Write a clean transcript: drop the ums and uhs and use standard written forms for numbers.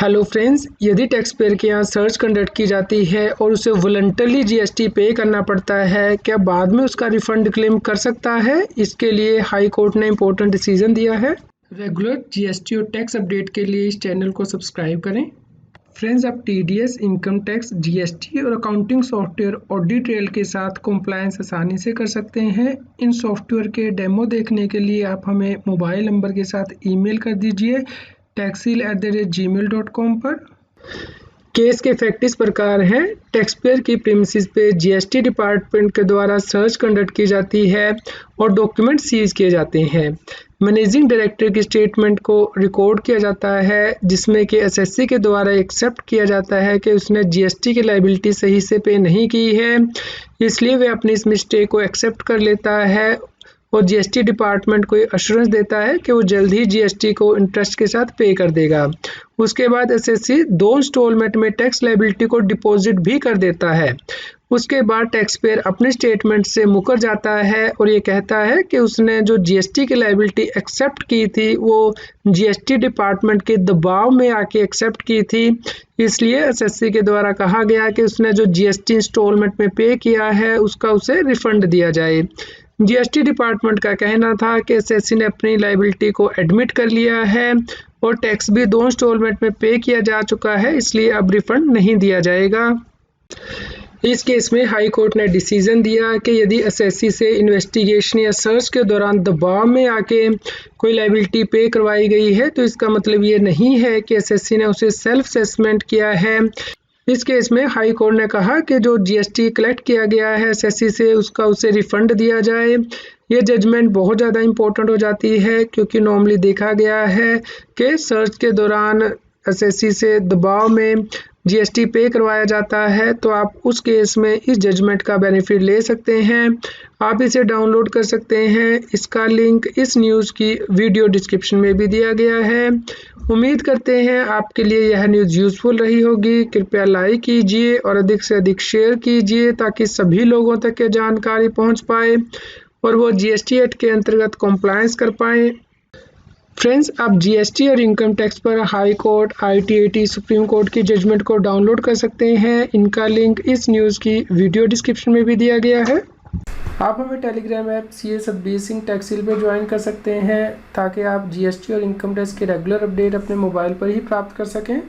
Hello friends, यदि tax payer के यहाँ सर्च कंडक्ट की जाती है और उसे वॉलंटरली जीएसटी पे करना पड़ता है, क्या बाद में उसका रिफंड क्लेम कर सकता है? इसके लिए हाई कोर्ट ने इम्पोर्टेंट डिसीजन दिया है। रेगुलर जीएसटी और टैक्स अपडेट के लिए इस चैनल को सब्सक्राइब करें। फ्रेंड्स, आप टीडीएस, इनकम टैक्स, जीएसटी और अकाउंटिंग सॉफ्टवेयर ऑडिट ट्रेल के साथ कंप्लायंस आसानी से कर सकते हैं। इन सॉफ्टवेयर के डेमो देखने के लिए आप हमें मोबाइल नंबर के साथ ईमेल कर दीजिए taxil@gmail.com पर। केस के फैक्ट इस प्रकार हैं। टैक्स पेयर की प्रीमिसेस पे जीएसटी डिपार्टमेंट के द्वारा सर्च कंडक्ट की जाती है और डॉक्यूमेंट सीज किए जाते हैं। मैनेजिंग डायरेक्टर की स्टेटमेंट को रिकॉर्ड किया जाता है, जिसमें कि एसएससी के द्वारा एक्सेप्ट किया जाता है कि उसने जीएसटी की लायबिलिटी सही से पे नहीं की है, इसलिए वह अपनी इस मिस्टेक को एक्सेप्ट कर लेता है और जीएसटी डिपार्टमेंट को अश्योरेंस देता है कि वो जल्द ही जीएसटी को इंटरेस्ट के साथ पे कर देगा। उसके बाद एसएससी 2 इंस्टॉलमेंट में टैक्स लायबिलिटी को डिपॉजिट भी कर देता है। उसके बाद टैक्स पेयर अपने स्टेटमेंट से मुकर जाता है और ये कहता है कि उसने जो जीएसटी की लायबिलिटी एक्सेप्ट की थी वो जीएसटी डिपार्टमेंट के दबाव में आके एक्सेप्ट की थी, इसलिए एसएससी के द्वारा कहा गया कि उसने जो जीएसटी इंस्टॉलमेंट में पे किया है उसका उसे रिफंड दिया जाए। जीएसटी डिपार्टमेंट का कहना था कि एसएससी ने अपनी लायबिलिटी को एडमिट कर लिया है और टैक्स भी 2 इंस्टॉलमेंट में पे किया जा चुका है, इसलिए अब रिफंड नहीं दिया जाएगा। इस केस में हाई कोर्ट ने डिसीजन दिया कि यदि एसएससी से इन्वेस्टिगेशन या सर्च के दौरान दबाव में आके कोई लायबिलिटी पे करवाई गई है तो इसका मतलब ये नहीं है कि एसएससी ने उसे सेल्फ असेसमेंट किया है। इस केस में हाई कोर्ट ने कहा कि जो जीएसटी कलेक्ट किया गया है एसएससी से उसका उसे रिफंड दिया जाए। ये जजमेंट बहुत ज़्यादा इम्पोर्टेंट हो जाती है क्योंकि नॉर्मली देखा गया है कि सर्च के दौरान एसएससी से दबाव में जीएसटी पे करवाया जाता है, तो आप उस केस में इस जजमेंट का बेनिफिट ले सकते हैं। आप इसे डाउनलोड कर सकते हैं। इसका लिंक इस न्यूज़ की वीडियो डिस्क्रिप्शन में भी दिया गया है। उम्मीद करते हैं आपके लिए यह न्यूज़ यूज़फुल रही होगी। कृपया लाइक कीजिए और अधिक से अधिक शेयर कीजिए ताकि सभी लोगों तक ये जानकारी पहुंच पाए और वो जीएसटी एक्ट के अंतर्गत कंप्लायंस कर पाएँ। फ्रेंड्स, आप जीएसटी और इनकम टैक्स पर high court, ITAT, supreme court की जजमेंट को डाउनलोड कर सकते हैं। इनका लिंक इस न्यूज़ की वीडियो डिस्क्रिप्शन में भी दिया गया है। आप हमें Telegram app CA Satbir Singh टैक्सिल पर ज्वाइन कर सकते हैं ताकि आप जीएसटी और इनकम टैक्स के रेगुलर अपडेट अपने मोबाइल पर ही प्राप्त कर सकें।